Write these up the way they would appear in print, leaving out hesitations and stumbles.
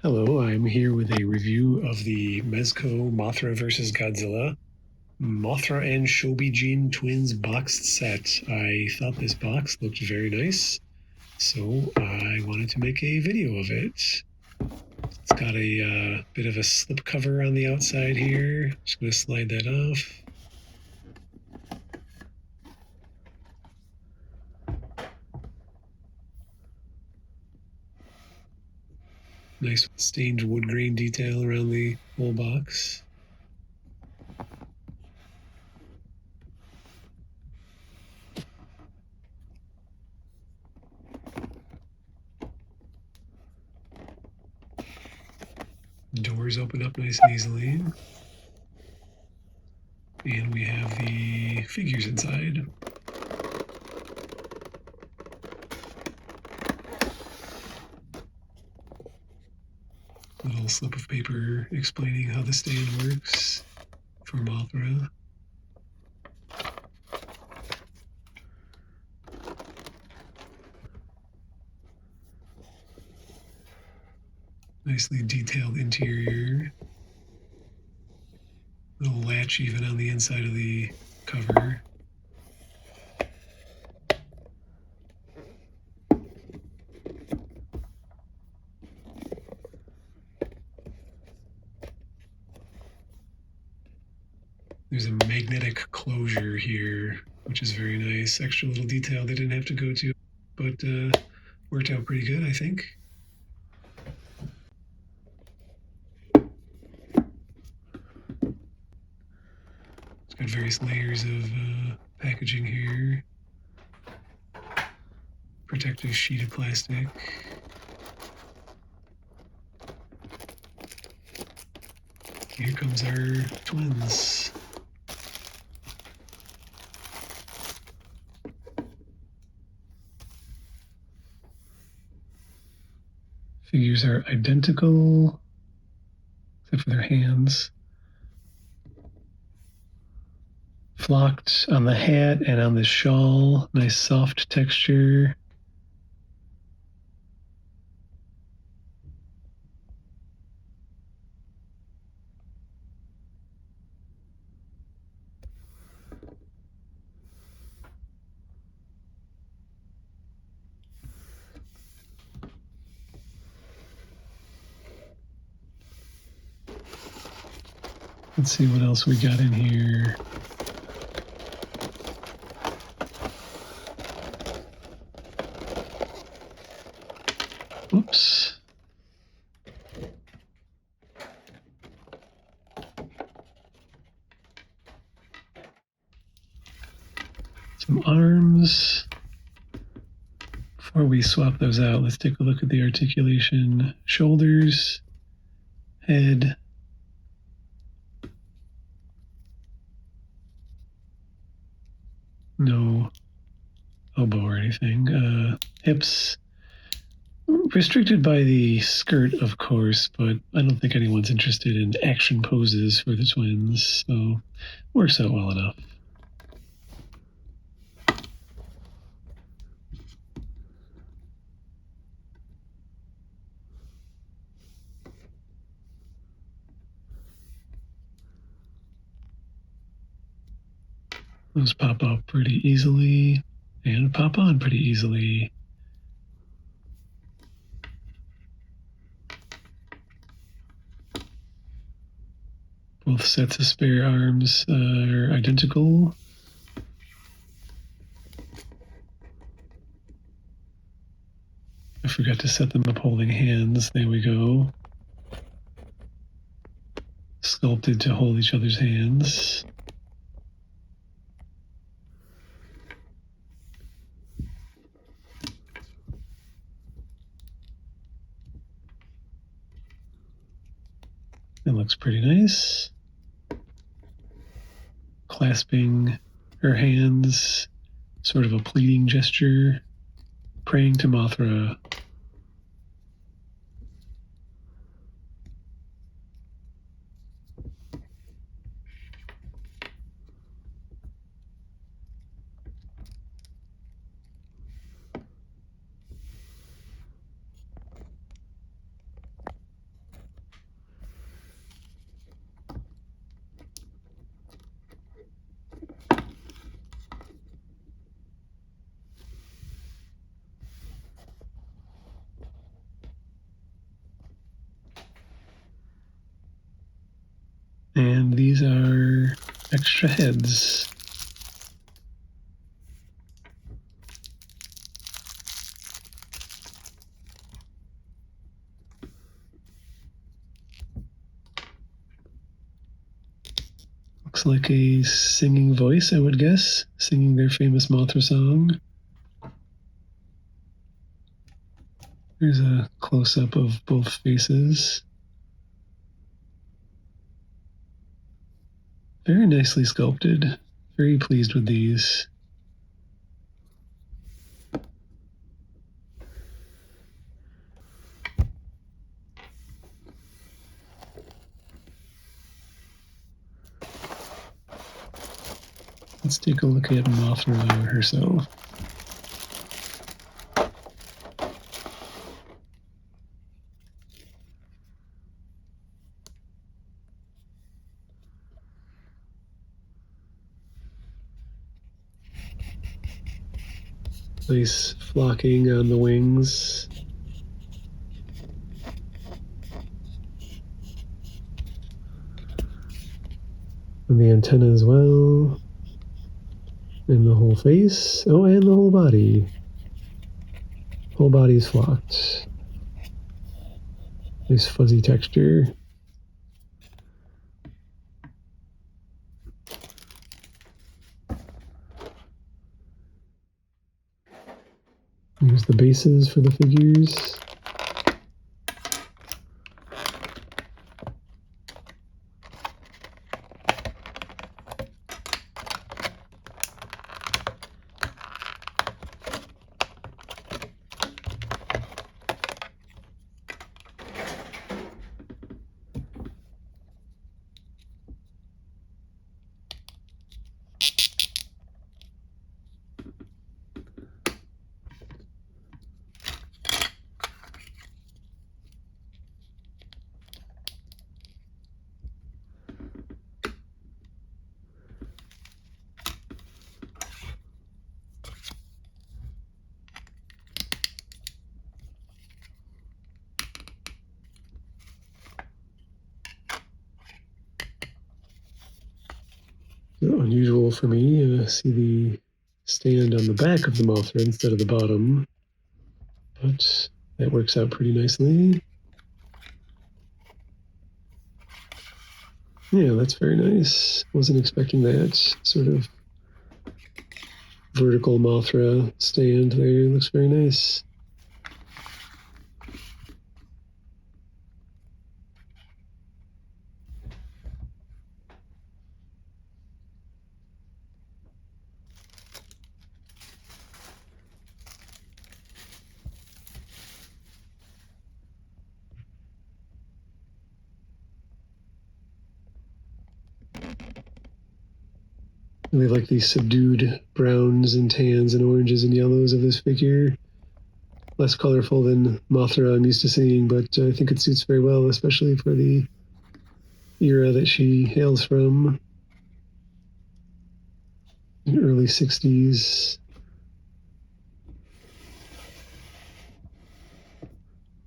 Hello, I'm here with a review of the Mezco Mothra vs. Godzilla Mothra and Shobijin Twins boxed set. I thought this box looked very nice, so I wanted to make a video of it. It's got a bit of a slip cover on the outside here. Just going to slide that off. Nice stained wood grain detail around the whole box. Doors open up nice and easily. And we have the figures inside. Little slip of paper explaining how the stand works for Mothra. Nicely detailed interior. Little latch even on the inside of the cover. There's a magnetic closure here, which is very nice. Extra little detail they didn't have to go to, but worked out pretty good, I think. It's got various layers of packaging here. Protective sheet of plastic. Here comes our twins. Figures are identical, except for their hands. Flocked on the hat and on the shawl. Nice soft texture. Let's see what else we got in here. Oops. Some arms. Before we swap those out, let's take a look at the articulation. Shoulders, head, no elbow or anything. Hips, restricted by the skirt, of course, but I don't think anyone's interested in action poses for the twins, so works out well enough. Those pop up pretty easily and pop on pretty easily. Both sets of spare arms are identical. I forgot to set them up holding hands. There we go. Sculpted to hold each other's hands. It looks pretty nice. Clasping her hands, sort of a pleading gesture, praying to Mothra. extra heads. Looks like a singing voice, I would guess, singing their famous Mothra song. Here's a close-up of both faces. Very nicely sculpted. Very pleased with these. Let's take a look at Mothra herself. Nice flocking on the wings. And the antenna as well. And the whole face. Oh, and the whole body. Whole body's flocked. Nice fuzzy texture. Here's the bases for the figures. Unusual for me to see the stand on the back of the Mothra instead of the bottom, but that works out pretty nicely. Yeah, that's very nice. Wasn't expecting that sort of vertical Mothra stand there. Looks very nice. Really like the subdued browns and tans and oranges and yellows of this figure. Less colorful than Mothra I'm used to seeing, but I think it suits very well, especially for the era that she hails from. In early 60s.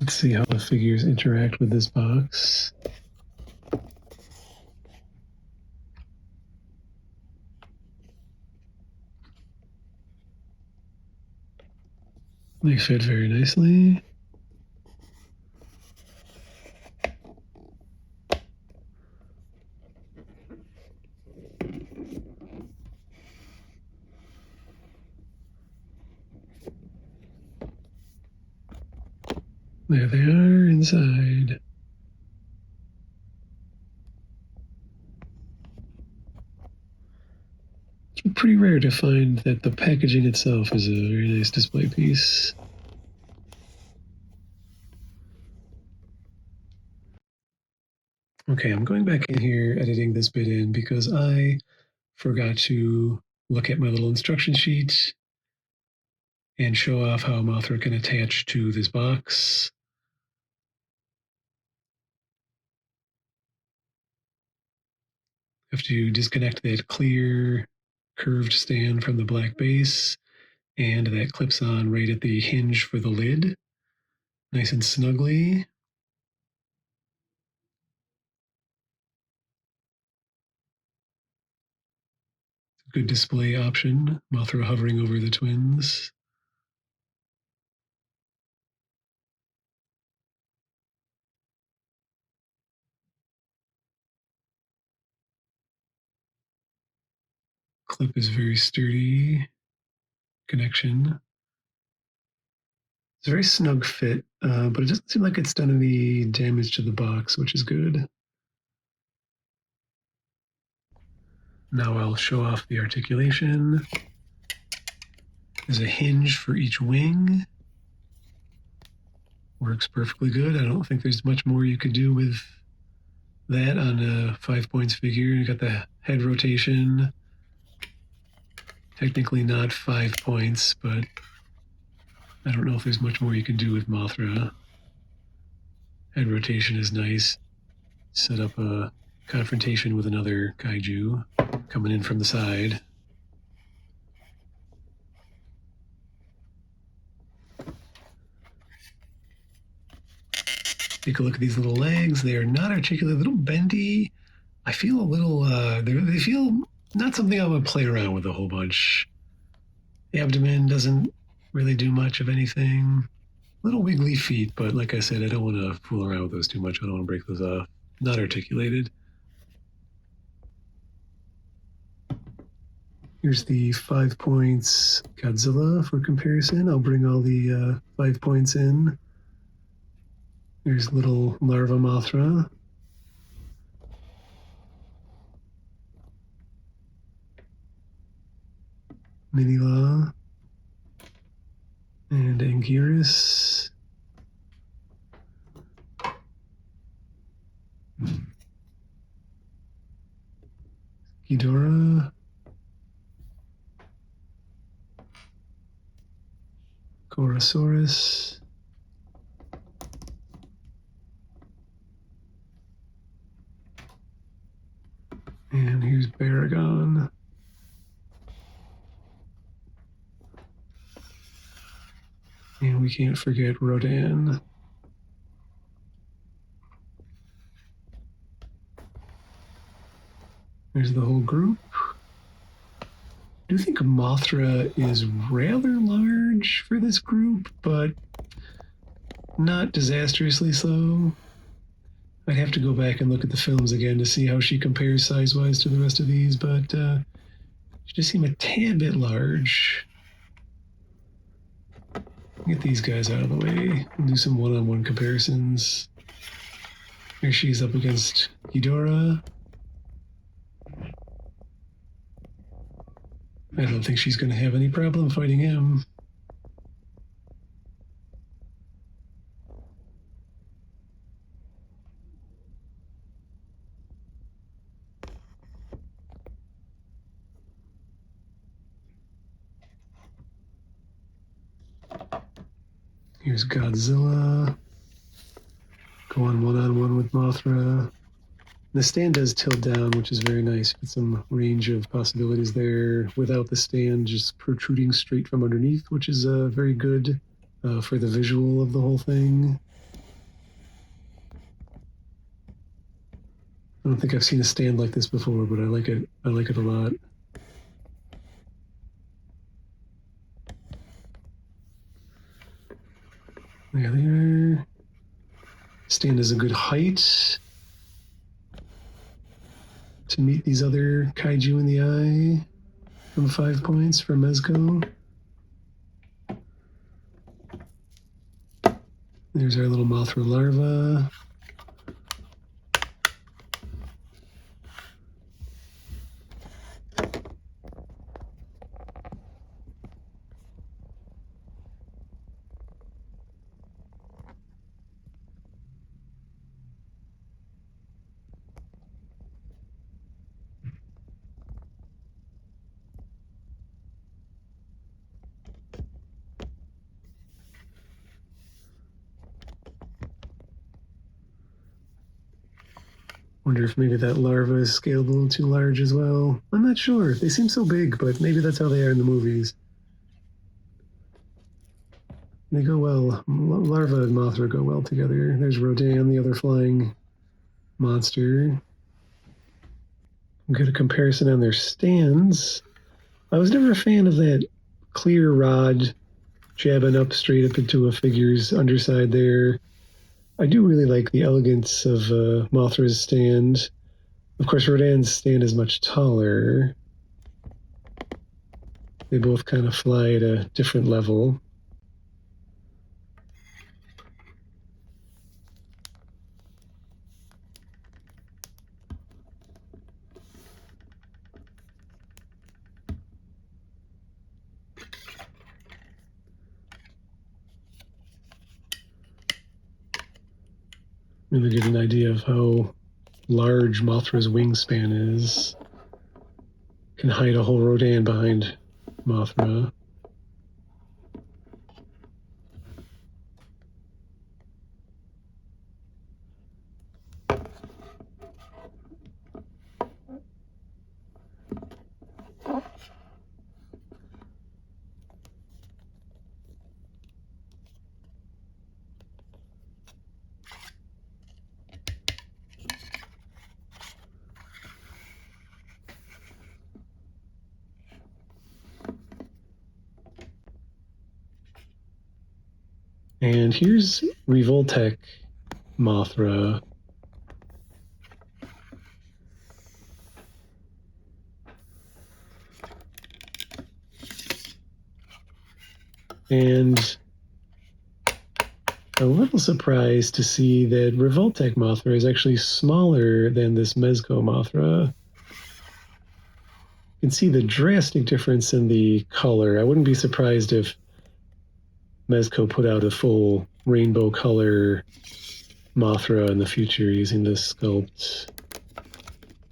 Let's see how the figures interact with this box. They fit very nicely. There they are inside. It's pretty rare to find that the packaging itself is a very nice display piece. Okay, I'm going back in here, editing this bit in because I forgot to look at my little instruction sheet and show off how Mothra can attach to this box. Have to disconnect that clear curved stand from the black base, and that clips on right at the hinge for the lid, nice and snugly. Good display option. Mothra hovering over the twins. Clip is very sturdy. Connection. It's a very snug fit, but it doesn't seem like it's done any damage to the box, which is good. Now I'll show off the articulation. There's a hinge for each wing. Works perfectly good. I don't think there's much more you could do with that on a 5 points figure. You got the head rotation. Technically not 5 points, but I don't know if there's much more you can do with Mothra. Head rotation is nice. Set up a confrontation with another kaiju coming in from the side. Take a look at these little legs. They are not articulate, a little bendy. I feel a little, they feel not something I would play around with a whole bunch. The abdomen doesn't really do much of anything. Little wiggly feet, but like I said, I don't want to fool around with those too much. I don't want to break those off. Not articulated. Here's the 5 points Godzilla for comparison. I'll bring all the 5 points in. Here's little larva Mothra. Minila. And Anguirus. Ghidorah. Gorosaurus. And here's Baragon. And we can't forget Rodan. There's the whole group. I do think Mothra is rather large for this group, but not disastrously so. I'd have to go back and look at the films again to see how she compares size-wise to the rest of these, but she just seemed a tad bit large. Get these guys out of the way. We'll do some one-on-one comparisons. Here she's up against Ghidorah. I don't think she's going to have any problem fighting him. Here's Godzilla. Go on one-on-one with Mothra. The stand does tilt down, which is very nice, with some range of possibilities there without the stand just protruding straight from underneath, which is very good for the visual of the whole thing. I don't think I've seen a stand like this before, but I like it. I like it a lot. There they are. Stand is a good height to meet these other kaiju in the eye from 5 points for Mezco. There's our little Mothra larva. Wonder if maybe that larva is scaled a little too large as well. I'm not sure. They seem so big, but maybe that's how they are in the movies. They go well. Larva and Mothra go well together. There's Rodan, the other flying monster. Get a comparison on their stands. I was never a fan of that clear rod jabbing up straight up into a figure's underside there. I do really like the elegance of Mothra's stand. Of course, Rodan's stand is much taller. They both kind of fly at a different level. Really get an idea of how large Mothra's wingspan is. Can hide a whole Rodan behind Mothra. And here's Revoltech Mothra. And a little surprised to see that Revoltech Mothra is actually smaller than this Mezco Mothra. You can see the drastic difference in the color. I wouldn't be surprised if Mezco put out a full rainbow color Mothra in the future using this sculpt.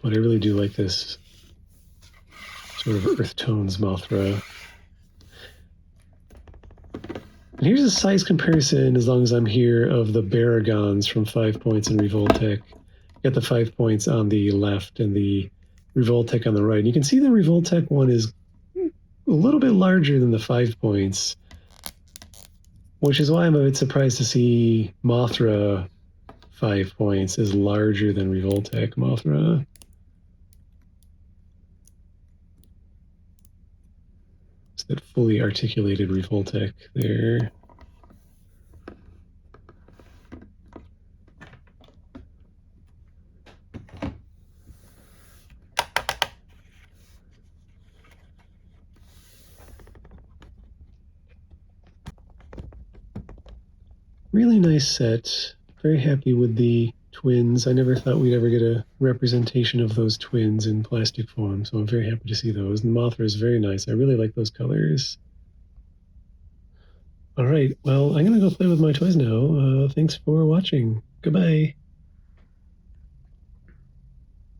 But I really do like this sort of earth tones Mothra. And here's a size comparison, as long as I'm here, of the Baragons from 5 Points and Revoltech. Got the 5 Points on the left and the Revoltech on the right. And you can see the Revoltech one is a little bit larger than the 5 Points, which is why I'm a bit surprised to see Mothra 5 Points is larger than Revoltech Mothra. It's that fully articulated Revoltech there. Really nice set. Very happy with the twins. I never thought we'd ever get a representation of those twins in plastic form, so I'm very happy to see those. And the Mothra is very nice. I really like those colors. All right, well, I'm going to go play with my toys now. Thanks for watching. Goodbye.